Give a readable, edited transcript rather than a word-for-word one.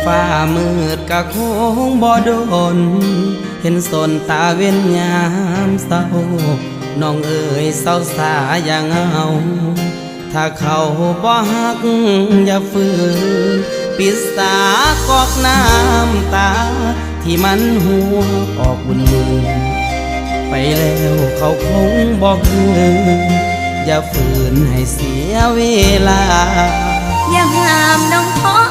ฟ้ามืดกะคงบ่โดนเห็นสนตาเว้นยามเศร้าน้องเอ๋ยเศร้าสาอย่างเอาถ้าเขาบ่ฮักอย่าฝืนปิดสากอกน้ำตาที่มันหัวออกบุญมือไปแล้วเขาคงบอกคืนอย่าฝืนให้เสียเวลาอย่าห้ามน้องขอ